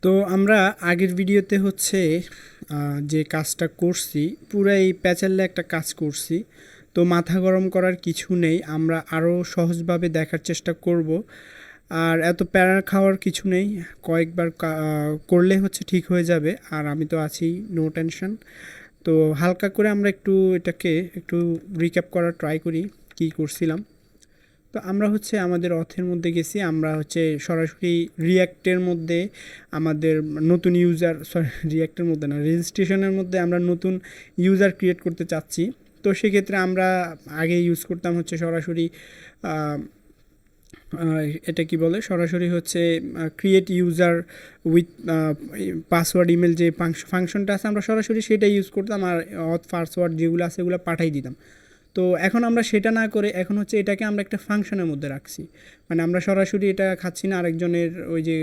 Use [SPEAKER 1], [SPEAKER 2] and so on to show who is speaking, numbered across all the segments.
[SPEAKER 1] তো আমরা আগের ভিডিওতে হচ্ছে যে কাজটা করছি পুরো এই প্যাচারলে একটা কাজ করছি। তো মাথা গরম করার কিছু নেই, আমরা আরও সহজভাবে দেখার চেষ্টা করব। আর এত প্যারা খাওয়ার কিছু নেই, কয়েকবার করলে হচ্ছে ঠিক হয়ে যাবে। আর আমি তো আছি, নো টেনশন। তো হালকা করে আমরা একটু এটাকে একটু রিক্যাপ করার ট্রাই করি কি করছিলাম। তো আমরা হচ্ছে আমাদের অথের মধ্যে গেছি, আমরা হচ্ছে সরাসরি রিয়্যাক্টের মধ্যে আমাদের নতুন ইউজার, সরি রিয়্যাক্টের মধ্যে না, রেজিস্ট্রেশনের মধ্যে আমরা নতুন ইউজার ক্রিয়েট করতে চাচ্ছি। তো সেক্ষেত্রে আমরা আগে ইউজ করতাম হচ্ছে সরাসরি এটা কি বলে, সরাসরি হচ্ছে create user with password email যে ফাংশনটা আছে আমরা সরাসরি সেটা ইউজ করতাম, আর অথ পাসওয়ার্ড যেগুলো আছে সেগুলো পাঠাই দিতাম। তো এখন আমরা সেটা না করে এখন হচ্ছে এটাকে আমরা একটা ফাংশনের মধ্যে রাখছি। মানে আমরা সরাসরি এটা খাচ্ছি না, আরেকজনের ওই যে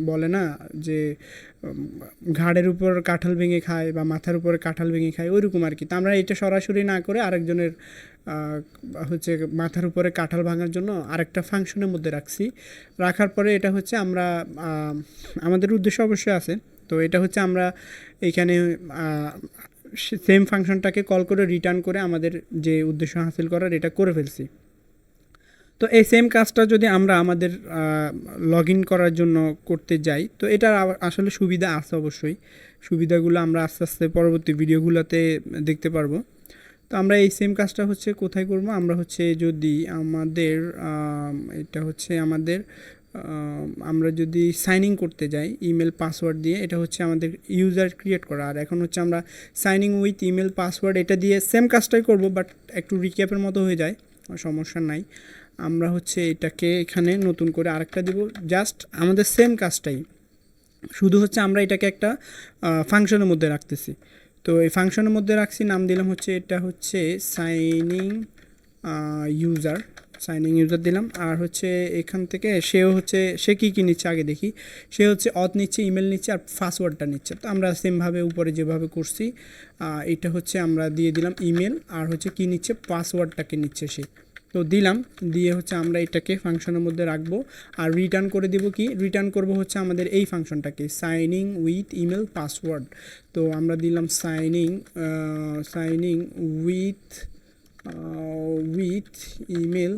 [SPEAKER 1] বলে না যে ঘাড়ের উপর কাঁঠাল ভেঙে খায় বা মাথার উপরে কাঁঠাল ভেঙে খায়, ওইরকম আর কি। তো আমরা এটা সরাসরি না করে আরেকজনের হচ্ছে মাথার উপরে কাঁঠাল ভাঙার জন্য আরেকটা ফাংশনের মধ্যে রাখছি। রাখার পরে এটা হচ্ছে আমরা আমাদের উদ্দেশ্য অবশ্যই আছে। তো এটা হচ্ছে আমরা এইখানে সেম ফাংশনটাকে কল করে রিটার্ন করে আমাদের যে উদ্দেশ্য হাসিল করার এটা করে ফেলছি। তো এই সেম কাজটা যদি আমরা আমাদের লগ ইন করার জন্য করতে যাই, তো এটার আসলে সুবিধা আছে অবশ্যই। সুবিধাগুলো আমরা আস্তে আস্তে পরবর্তী ভিডিওগুলোতে দেখতে পারবো। তো আমরা এই সেম কাজটা হচ্ছে কোথায় করব, আমরা হচ্ছে যদি আমাদের এটা হচ্ছে আমাদের আমরা যদি সাইন ইন করতে যাই ইমেল পাসওয়ার্ড দিয়ে, এটা হচ্ছে আমাদের ইউজার ক্রিয়েট করা। আর এখন হচ্ছে আমরা sign in with email password এটা দিয়ে সেম কাজটাই করব, বাট একটু রিক্যাপের মতো হয়ে যায়, সমস্যা নাই। আমরা হচ্ছে এটাকে এখানে নতুন করে আরেকটা দিব, জাস্ট আমাদের সেম কাজটাই, শুধু হচ্ছে আমরা এটাকে একটা ফাংশনের মধ্যে রাখতেছি। তো এই ফাংশনের মধ্যে রাখছি, নাম দিলাম হচ্ছে এটা হচ্ছে সাইনিং ইউজার, সাইনিং ইউজার দিলাম। আর হচ্ছে এখান থেকে সেও হচ্ছে সে কী কী নিচ্ছে আগে দেখি। সে হচ্ছে অথ নিচ্ছে, ইমেল নিচ্ছে, আর পাসওয়ার্ডটা নিচ্ছে। তো আমরা সেমভাবে উপরে যেভাবে করছি এটা হচ্ছে আমরা দিয়ে দিলাম ইমেল, আর হচ্ছে কী নিচ্ছে, পাসওয়ার্ডটাকে নিচ্ছে সে। তো দিলাম, দিয়ে হচ্ছে আমরা এটাকে ফাংশনের মধ্যে রাখবো। আর রিটার্ন করে দিব কি, রিটার্ন করব হচ্ছে আমাদের এই ফাংশনটাকে সাইনিং উইথ ইমেল পাসওয়ার্ড। তো আমরা দিলাম sign in with with email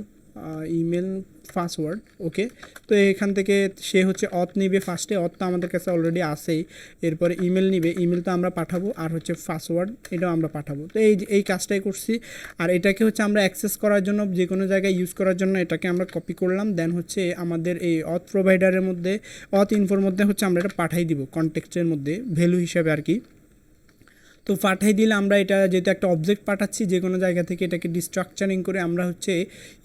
[SPEAKER 1] email password. Okay, তো এখান থেকে সে হচ্ছে অথ নিবে ফার্স্টে, অথ তো আমাদের কাছে অলরেডি আসেই। এরপরে ইমেল নিবে, ইমেল তো আমরা পাঠাবো, আর হচ্ছে পাসওয়ার্ড এটাও আমরা পাঠাবো। তো এই কাজটাই করছি। আর এটাকে হচ্ছে আমরা অ্যাক্সেস করার জন্য যে কোনো জায়গায় ইউজ করার জন্য এটাকে আমরা কপি করলাম, দেন হচ্ছে আমাদের এই অথ প্রোভাইডারের মধ্যে অথ ইনফোর মধ্যে হচ্ছে আমরা এটা পাঠাই দিব কনটেক্সটের মধ্যে ভ্যালু হিসাবে আর কি। তো পাঠাই দিলে আমরা এটা যেহেতু একটা অবজেক্ট পাঠাচ্ছি যে কোনো জায়গা থেকে, এটাকে ডিস্ট্রাকচারিং করে আমরা হচ্ছে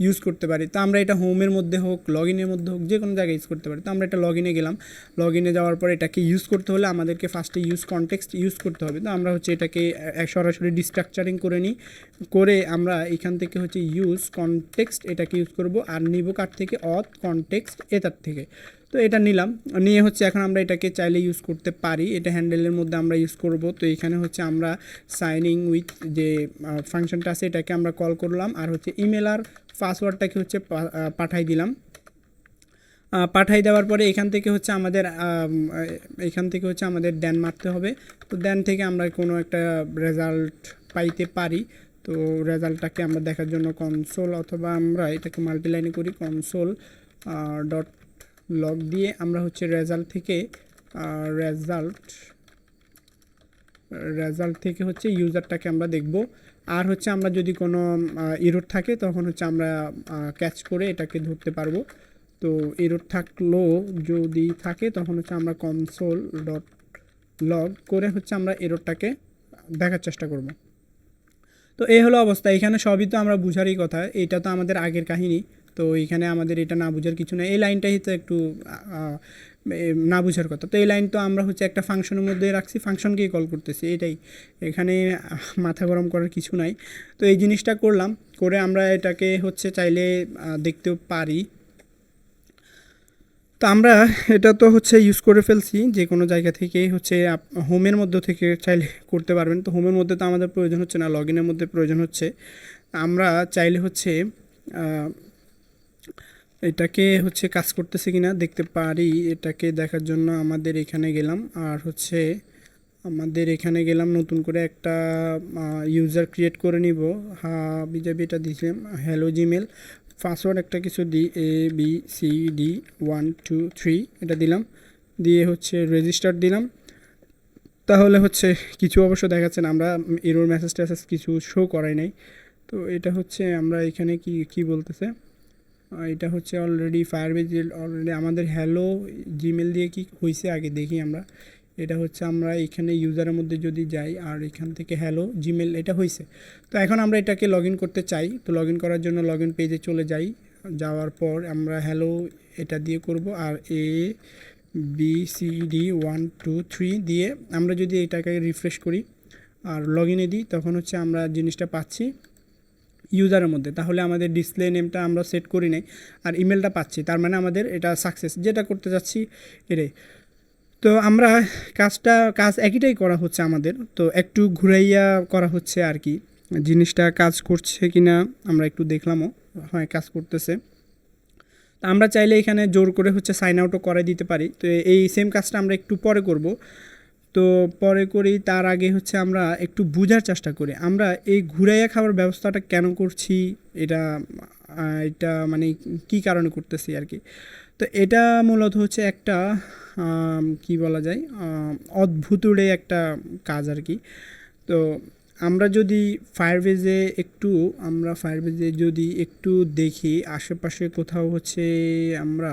[SPEAKER 1] ইউজ করতে পারি। তো আমরা এটা হোমের মধ্যে হোক, লগ ইনের মধ্যে হোক, যে কোনো জায়গায় ইউজ করতে পারি। তো আমরা এটা লগ ইনে গেলাম, লগ ইনে যাওয়ার পর এটাকে ইউজ করতে হলে আমাদেরকে ফার্স্টে ইউজ কনটেক্সট ইউজ করতে হবে। তো আমরা হচ্ছে এটাকে সরাসরি ডিস্ট্রাকচারিং করে নিই, করে আমরা এখান থেকে হচ্ছে ইউজ কনটেক্সট এটাকে ইউজ করব। আর নিব কার থেকে, অথ কনটেক্সট এটার থেকে। তো এটা নিলাম, নিয়ে হচ্ছে এখন আমরা এটাকে চাইলে ইউজ করতে পারি, এটা হ্যান্ডেলের মধ্যে আমরা ইউজ করব। তো এখানে হচ্ছে আমরা সাইনিং উইথ যে ফাংশনটা আছে এটাকে আমরা কল করলাম, আর হচ্ছে ইমেল আর পাসওয়ার্ডটাকে হচ্ছে পাঠাই দিলাম। পাঠাই দেওয়ার পরে এখান থেকে হচ্ছে আমাদের দেন মারতে হবে। তো দেন থেকে আমরা কোনো একটা রেজাল্ট পাইতে পারি। তো রেজাল্টটাকে আমরা দেখার জন্য কনসোল, অথবা আমরা এটাকে মাল্টিলাইনে করি, কনসোল ডট লগ দিয়ে আমরা হচ্ছে রেজাল্ট থেকে হচ্ছে ইউজারটাকে আমরা দেখব। আর হচ্ছে আমরা যদি কোনো এরর থাকে তখন হচ্ছে আমরা ক্যাচ করে এটাকে ধরতে পারবো। তো এরর থাকলেও যদি থাকে তখন হচ্ছে আমরা কনসোল ডট লগ করে হচ্ছে আমরা এররটাকে দেখার চেষ্টা করব। তো এই হলো অবস্থা, এখানে সবই তো আমরা বুঝারই কথা, এটা তো আমাদের আগের কাহিনী। তো এইখানে আমাদের এটা না বুঝার কিছু নেই, এই লাইনটাই তো একটু না বুঝার কথা। তো এই লাইন তো আমরা হচ্ছে একটা ফাংশনের মধ্যে রাখছি, ফাংশনকেই কল করতেছি, এটাই। এখানে মাথা গরম করার কিছু নাই। তো এই জিনিসটা করলাম, করে আমরা এটাকে হচ্ছে চাইলে দেখতেও পারি। তো আমরা এটা তো হচ্ছে ইউজ করে ফেলছি, যে কোনো জায়গা থেকেই হচ্ছে হোমের মধ্যে থেকে চাইলে করতে পারবেন। তো হোমের মধ্যে তো আমাদের প্রয়োজন হচ্ছে না, লগ ইনের মধ্যে প্রয়োজন হচ্ছে। আমরা চাইলে হচ্ছে এটাকে হচ্ছে কাজ করতেছে কিনা দেখতে পারি। এটাকে দেখার জন্য আমাদের এখানে গেলাম, আর হচ্ছে আমাদের এখানে গেলাম, নতুন করে একটা ইউজার ক্রিয়েট করে নিব। বিজাবি এটা দিয়েছিলাম হ্যালো জিমেল, পাসওয়ার্ড একটা কিছু দিই ABCD 1 2 3 এটা দিলাম, দিয়ে হচ্ছে রেজিস্টার দিলাম। তাহলে হচ্ছে কিছু অবশ্য দেখাচ্ছে না, আমরা এরর মেসেজ টেসেজ কিছু শো করাই নাই। তো এটা হচ্ছে আমরা এখানে কি কি বলতেছে, এটা হচ্ছে অলরেডি ফায়ারবেজ অলরেডি আমাদের হ্যালো জিমেল দিয়ে কি হয়েছে আগে দেখি আমরা। এটা হচ্ছে আমরা এখানে ইউজারের মধ্যে যদি যাই আর এখান থেকে হ্যালো জিমেল এটা হয়েছে। তো এখন আমরা এটাকে লগ ইন করতে চাই, তো লগ ইন করার জন্য লগ ইন পেজে চলে যাই। যাওয়ার পর আমরা হ্যালো এটা দিয়ে করব, আর ABCD 1 2 3 দিয়ে আমরা যদি এটাকে রিফ্রেশ করি আর লগ ইনে দিই, তখন হচ্ছে আমরা জিনিসটা পাচ্ছি ইউজারের মধ্যে। তাহলে আমাদের ডিসপ্লে নেমটা আমরা সেট করি নাই আর ইমেলটা পাচ্ছি, তার মানে আমাদের এটা সাকসেস, যেটা করতে যাচ্ছি এটাই। তো আমরা কাজ একইটাই করা হচ্ছে আমাদের, তো একটু ঘুরাইয়া করা হচ্ছে আর কি। জিনিসটা কাজ করছে কি না আমরা একটু দেখলামও, হয় কাজ করতেছে। তো আমরা চাইলে এখানে জোর করে হচ্ছে সাইন আউটও করে দিতে পারি। তো এই সেম কাজটা আমরা একটু পরে করব। তো পরে করি, তার আগে হচ্ছে আমরা একটু বোঝার চেষ্টা করি আমরা এই ঘুরাইয়া খাওয়ার ব্যবস্থাটা কেন করছি, এটা এটা মানে কি কারণে করতেছি আর কি। তো এটা মূলত হচ্ছে একটা কি বলা যায় অদ্ভুতুড়ে একটা কাজ আর কি। তো আমরা যদি ফায়ারবেজে যদি একটু দেখি আশেপাশে কোথাও হচ্ছে আমরা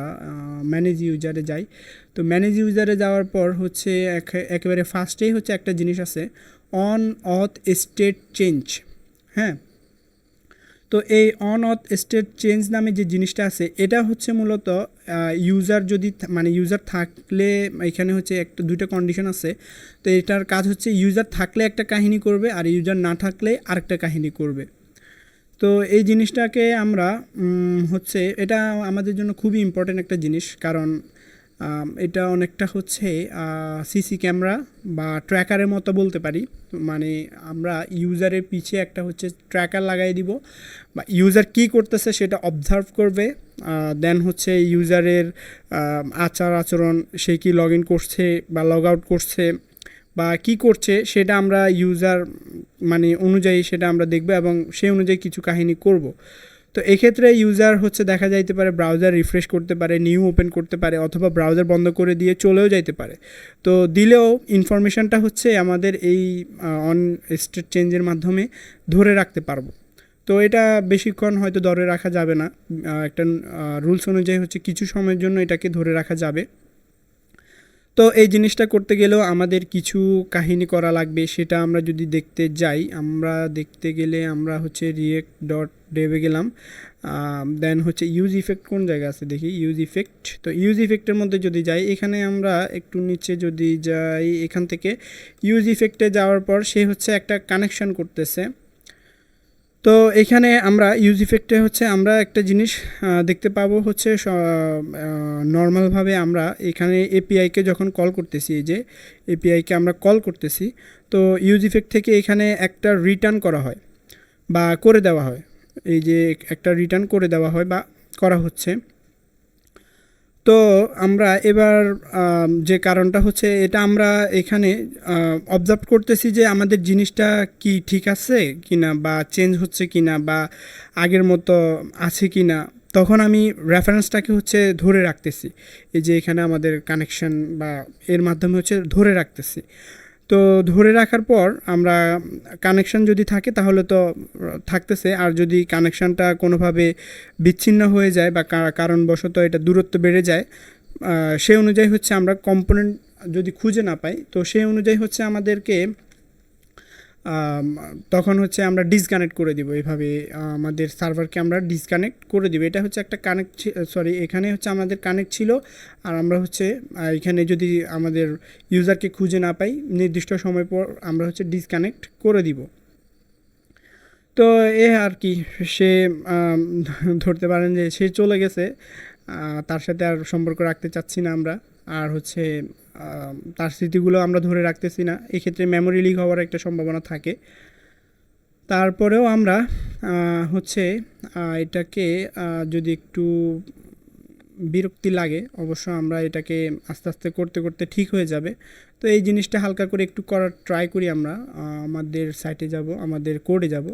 [SPEAKER 1] ম্যানেজ ইউজারে যাই। তো ম্যানেজ ইউজারে যাওয়ার পর হচ্ছে একেবারে ফার্স্টেই হচ্ছে একটা জিনিস আছে, অন অথ স্টেট চেঞ্জ। হ্যাঁ, তো এই অন অথ স্টেট চেঞ্জ নামে যে জিনিসটা আছে, এটা হচ্ছে মূলত ইউজার যদি মানে ইউজার থাকলে এখানে হচ্ছে একটা দুইটা কন্ডিশন আছে। তো এটার কাজ হচ্ছে ইউজার থাকলে একটা কাহিনী করবে আর ইউজার না থাকলে আরেকটা কাহিনী করবে। তো এই জিনিসটাকে আমরা হচ্ছে এটা আমাদের জন্য খুবই ইম্পর্ট্যান্ট একটা জিনিস, কারণ এটা অনেকটা হচ্ছে সিসি ক্যামেরা বা ট্র্যাকারের মতো বলতে পারি। মানে আমরা ইউজারের পিছে একটা হচ্ছে ট্র্যাকার লাগাই দিব, বা ইউজার কী করতেছে সেটা অবজার্ভ করবে। দেন হচ্ছে ইউজারের আচার আচরণ, সে কি লগ ইন করছে বা লগ আউট করছে বা কি করছে সেটা আমরা ইউজার মানে অনুযায়ী সেটা আমরা দেখব এবং সেই অনুযায়ী কিছু কাহিনী করব। তো এক্ষেত্রে ইউজার হচ্ছে দেখা যাইতে পারে ব্রাউজার রিফ্রেশ করতে পারে, নিউ ওপেন করতে পারে, অথবা ব্রাউজার বন্ধ করে দিয়ে চলেও যাইতে পারে। তো দিলেও ইনফরমেশনটা হচ্ছে আমাদের এই অন স্টেট চেঞ্জের মাধ্যমে ধরে রাখতে পারবো। তো এটা বেশিক্ষণ হয়তো ধরে রাখা যাবে না, একটা রুলস অনুযায়ী হচ্ছে কিছু সময়ের জন্য এটাকে ধরে রাখা যাবে। তো এই জিনিসটা করতে গেলেও আমাদের কিছু কাহিনী করা লাগবে, সেটা আমরা যদি দেখতে যাই, আমরা দেখতে গেলে আমরা হচ্ছে রিয়েক্ট ডট ডেভে গেলাম। দেন হচ্ছে ইউজ ইফেক্ট কোন জায়গায় আছে দেখি, ইউজ ইফেক্ট। তো ইউজ ইফেক্টের মধ্যে যদি যাই, এখানে আমরা একটু নিচে যদি যাই, এখান থেকে ইউজ ইফেক্টে যাওয়ার পর সে হচ্ছে একটা কানেকশন করতেছে। তো এখানে আমরা ইউজ ইফেক্টে হচ্ছে আমরা একটা জিনিস দেখতে পাবো হচ্ছে নর্মালভাবে আমরা এখানে এপিআইকে যখন কল করতেছি, এই যে এপিআইকে আমরা কল করতেছি, তো ইউজ ইফেক্ট থেকে এখানে একটা রিটার্ন করা হয় বা করে দেওয়া হয়, এই যে একটা রিটার্ন করে দেওয়া হয় বা করা হচ্ছে। তো আমরা এবার যে কারণটা হচ্ছে এটা আমরা এখানে অবজার্ভ করতেছি যে আমাদের জিনিসটা কি ঠিক আছে কিনা বা চেঞ্জ হচ্ছে কিনা বা আগের মতো আছে কিনা, তখন আমি রেফারেন্সটাকে হচ্ছে ধরে রাখতেছি। এই যে এখানে আমাদের কানেকশন বা এর মাধ্যমে হচ্ছে ধরে রাখতেছি। তো ধরে রাখার পর আমরা কানেকশান যদি থাকে তাহলে তো থাকতেছে, আর যদি কানেকশানটা কোনোভাবে বিচ্ছিন্ন হয়ে যায় বা কারণবশত এটা দূরত্ব বেড়ে যায়, সেই অনুযায়ী হচ্ছে আমরা কম্পোনেন্ট যদি খুঁজে না পাই, তো সেই অনুযায়ী হচ্ছে আমাদেরকে তখন হচ্ছে আমরা ডিসকানেক্ট করে দিব। এইভাবে আমাদের সার্ভারকে আমরা ডিসকানেক্ট করে দিব। এটা হচ্ছে একটা এখানে হচ্ছে আমাদের কানেক্ট ছিল, আর আমরা হচ্ছে এখানে যদি আমাদের ইউজারকে খুঁজে না পাই নির্দিষ্ট সময় পর আমরা হচ্ছে ডিসকানেক্ট করে দিব। তো আর কি, সে ধরতে পারেন যে সে চলে গেছে, তার সাথে আর সম্পর্ক রাখতে চাচ্ছি না আমরা, আর হচ্ছে তার স্মৃতিগুলো আমরা ধরে রাখতেছি না। এক্ষেত্রে মেমোরি লিক হওয়ার একটা সম্ভাবনা থাকে। তারপরেও আমরা হচ্ছে এটাকে যদি একটু বিরক্তি লাগে, অবশ্য আমরা এটাকে আস্তে আস্তে করতে করতে ঠিক হয়ে যাবে। তো এই জিনিসটা হালকা করে একটু করার ট্রাই করি আমরা। আমাদের সাইটে যাব, আমাদের কোডে যাব।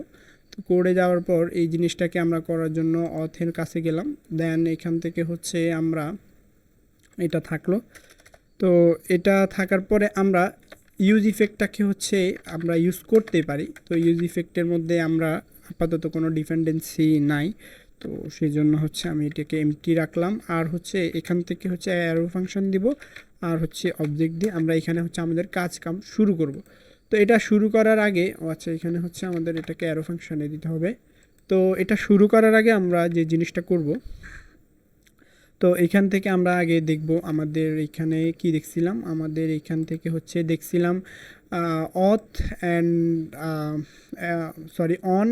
[SPEAKER 1] তো কোডে যাওয়ার পর এই জিনিসটাকে আমরা করার জন্য অথের কাছে গেলাম। দেন এখান থেকে হচ্ছে আমরা এটা থাকলো। তো এটা থাকার পরে আমরা ইউজ ইফেক্টটাকে হচ্ছে আমরা ইউজ করতে পারি। তো ইউজ ইফেক্টের মধ্যে আমরা আপাতত কোনো ডিপেন্ডেন্সি নাই, তো সেই জন্য হচ্ছে আমি এটাকে এমটি রাখলাম। আর হচ্ছে এখান থেকে হচ্ছে অ্যারো ফাংশন দিব, আর হচ্ছে অবজেক্ট দিয়ে আমরা এখানে হচ্ছে আমাদের কাজ কাম শুরু করব। তো এটা শুরু করার আগে আচ্ছা এখানে হচ্ছে আমাদের এটাকে অ্যারো ফাংশনে দিতে হবে। তো এটা শুরু করার আগে আমরা যে জিনিসটা করব, তো এখান থেকে আমরা আগে দেখব আমাদের এখানে কি দেখছিলাম। আমাদের এখান থেকে হচ্ছে দেখছিলাম auth and sorry on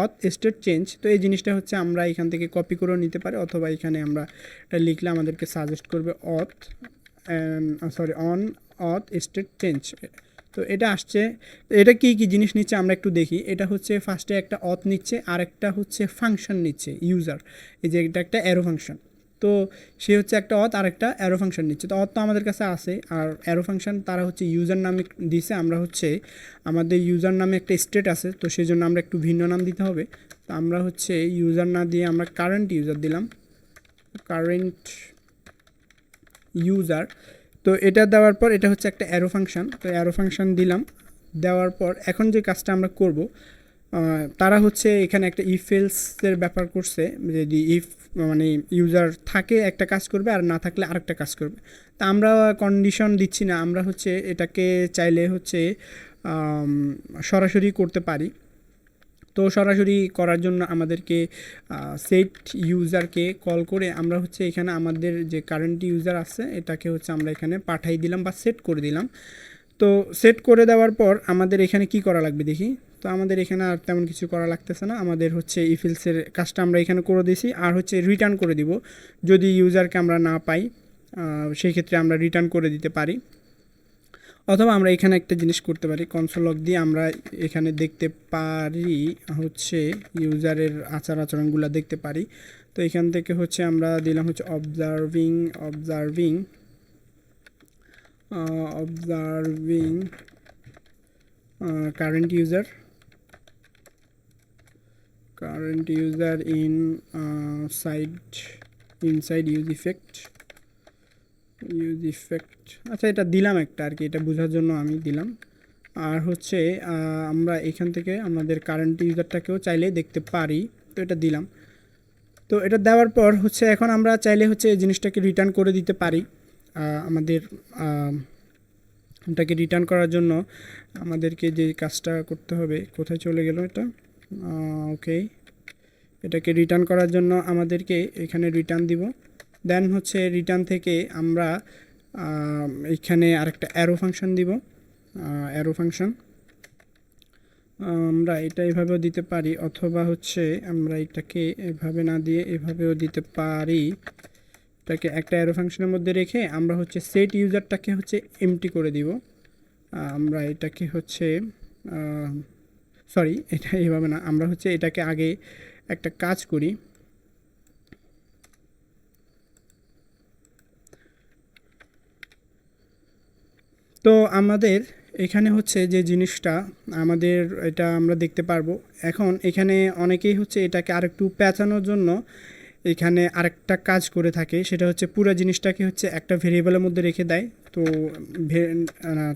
[SPEAKER 1] auth state change. তো এই জিনিসটা হচ্ছে আমরা এখান থেকে কপি করেও নিতে পারি, অথবা এখানে আমরা এটা লিখলে আমাদেরকে সাজেস্ট করবে auth and sorry on auth state change. তো এটা আসছে, এটা কি কি জিনিস নিচ্ছে আমরা একটু দেখি। এটা হচ্ছে ফার্স্টে একটা অথ নিচ্ছে, আর একটা হচ্ছে ফাংশন নিচ্ছে ইউজার, এই যে এটা একটা অ্যারো ফাংশন। তো সে হচ্ছে একটা অথ আর একটা অ্যারো ফাংশন নিচ্ছে। তো অথ তো আমাদের কাছে আছে, আর অ্যারো ফাংশন তারা হচ্ছে ইউজার নামে দিছে। আমরা হচ্ছে আমাদের ইউজার নামে একটা স্টেট আছে, তো সেই জন্য আমরা একটু ভিন্ন নাম দিতে হবে। তো আমরা হচ্ছে ইউজার না দিয়ে আমরা কারেন্ট ইউজার দিলাম, কারেন্ট ইউজার। তো এটা দেওয়ার পর এটা হচ্ছে একটা অ্যারো ফাংশন, তো অ্যারো ফাংশন দিলাম। দেওয়ার পর এখন যে কাজটা আমরা করব, তারা হচ্ছে এখানে একটা ইফ এলসের ব্যাপার করছে। যদি ইফ মানে ইউজার থাকে একটা কাজ করবে, আর না থাকলে আরেকটা কাজ করবে। তা আমরা কন্ডিশন দিচ্ছি না, আমরা হচ্ছে এটাকে চাইলে হচ্ছে সরাসরি করতে পারি। তো সরাসরি করার জন্য আমাদেরকে সেট ইউজারকে কল করে আমরা হচ্ছে এখানে আমাদের যে কারেন্ট ইউজার আছে এটাকে হচ্ছে আমরা এখানে পাঠাই দিলাম বা সেট করে দিলাম। তো সেট করে দেওয়ার পর আমাদের এখানে কি করা লাগবে দেখি। তো আমাদের এখানে আর তেমন কিছু করা লাগতেছে না, আমাদের হচ্ছে ইফিলসের কাজটা আমরা এখানে করে দিয়েছি। আর হচ্ছে রিটার্ন করে দিব, যদি ইউজারকে আমরা না পাই সেই ক্ষেত্রে আমরা রিটার্ন করে দিতে পারি। অথবা আমরা এখানে একটা জিনিস করতে পারি, কনসোল লগ দিয়ে আমরা এখানে দেখতে পারি হচ্ছে ইউজারের আচরণগুলো দেখতে পারি। তো এখান থেকে হচ্ছে আমরা দিলাম হচ্ছে observing current user inside use effect. আচ্ছা এটা দিলাম একটা আর কি, এটা বোঝার জন্য আমি দিলাম। আর হচ্ছে আমরা এখান থেকে আমাদের কারেন্ট ইউজারটাকেও চাইলে দেখতে পারি, তো এটা দিলাম। তো এটা দেওয়ার পর হচ্ছে এখন আমরা চাইলে হচ্ছে এই জিনিসটাকে রিটার্ন করে দিতে পারি। আমাদের এটাকে রিটার্ন করার জন্য আমাদেরকে যে কাজটা করতে হবে, কোথায় চলে গেল এটা, ওকে। এটাকে রিটার্ন করার জন্য আমাদেরকে এখানে রিটার্ন দিব। দেন হচ্ছে রিটার্ন থেকে আমরা এখানে আরেকটা অ্যারো ফাংশন দিব, অ্যারো ফাংশন আমরা এটা এভাবেও দিতে পারি, অথবা হচ্ছে আমরা এটাকে এভাবে না দিয়ে এভাবেও দিতে পারি। এটাকে একটা অ্যারো ফাংশনের মধ্যে রেখে আমরা হচ্ছে সেট ইউজারটাকে হচ্ছে এমটি করে দিব। আমরা এটাকে হচ্ছে সরি এটা এইভাবে না, আমরা হচ্ছে এটাকে আগে একটা কাজ করি। তো আমাদের এখানে হচ্ছে যে জিনিসটা আমাদের এটা আমরা দেখতে পারবো। এখন এখানে অনেকেই হচ্ছে এটাকে আরেকটু পেঁচানোর জন্য এখানে আরেকটা কাজ করে থাকে, সেটা হচ্ছে পুরো জিনিসটাকে হচ্ছে একটা ভেরিয়েবলের মধ্যে রেখে দেয়। তো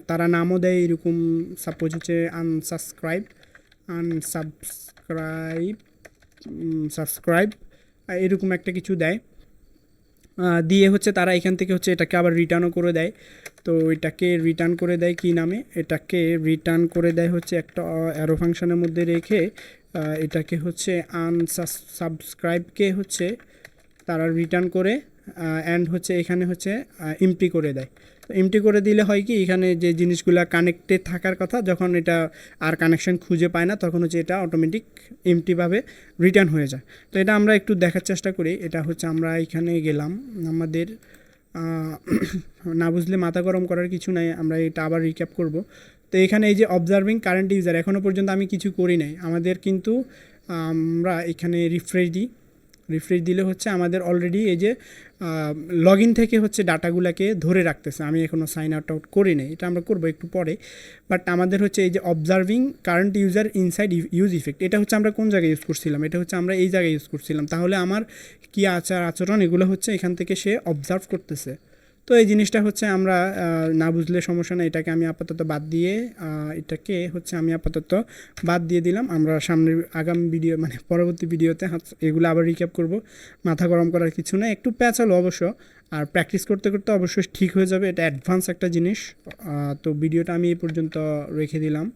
[SPEAKER 1] তারা নামও দেয় এরকম, সাপোজ হচ্ছে সাবস্ক্রাইব এরকম একটা কিছু দেয়। দিয়ে হচ্ছে তারা এখান থেকে হচ্ছে এটাকে আবার রিটার্নও করে দেয়। তো এটাকে রিটার্ন করে দেয় কি নামে, এটাকে রিটার্ন করে দেয় হচ্ছে একটা অ্যারো ফাংশনের মধ্যে রেখে এটাকে হচ্ছে আনসাবস্ক্রাইবকে হচ্ছে তারা রিটার্ন করে অ্যান্ড হচ্ছে এখানে হচ্ছে এমটি করে দেয়। এমটি করে দিলে হয় কি, এখানে যে জিনিসগুলো কানেক্টেড থাকার কথা যখন এটা আর কানেকশন খুঁজে পায় না, তখন হচ্ছে এটা অটোমেটিক এমটিভাবে রিটার্ন হয়ে যায়। তো এটা আমরা একটু দেখার চেষ্টা করি। এটা হচ্ছে আমরা এখানে গেলাম, আমাদের না বুঝলে মাথা গরম করার কিছু নাই, আমরা এটা আবার রিক্যাপ করব। তো এখানে এই যে অবজার্ভিং কারেন্ট ইউজার, এখনও পর্যন্ত আমি কিছু করি নাই আমাদের, কিন্তু আমরা এখানে রিফ্রেশ দিই। রিফ্রেশ দিলে হচ্ছে আমাদের অলরেডি এই যে লগ ইন থেকে হচ্ছে ডাটাগুলোকে ধরে রাখতেছে। আমি এখনও সাইন আউট করি নাই, এটা আমরা করবো একটু পরে। বাট আমাদের হচ্ছে এই যে observing current user inside use effect, এটা হচ্ছে আমরা কোন জায়গায় ইউজ করছিলাম, এটা হচ্ছে আমরা এই জায়গায় ইউজ করছিলাম। তাহলে আমার কী আচরণ এগুলো হচ্ছে এখান থেকে সে অবজার্ভ করতেছে। তো এই জিনিসটা হচ্ছে আমরা না বুঝলে সমস্যা নেই, এটাকে আমি আপাতত বাদ দিয়ে বাদ দিয়ে দিলাম। আমরা সামনের আগামী ভিডিও মানে পরবর্তী ভিডিওতে এগুলো আবার রিক্যাপ করব। মাথা গরম করার কিছু না, একটু প্যাচালো অবশ্য, আর প্র্যাকটিস করতে করতে অবশ্যই ঠিক হয়ে যাবে। এটা অ্যাডভান্স একটা জিনিস। তো ভিডিওটা আমি এই পর্যন্ত রেখে দিলাম।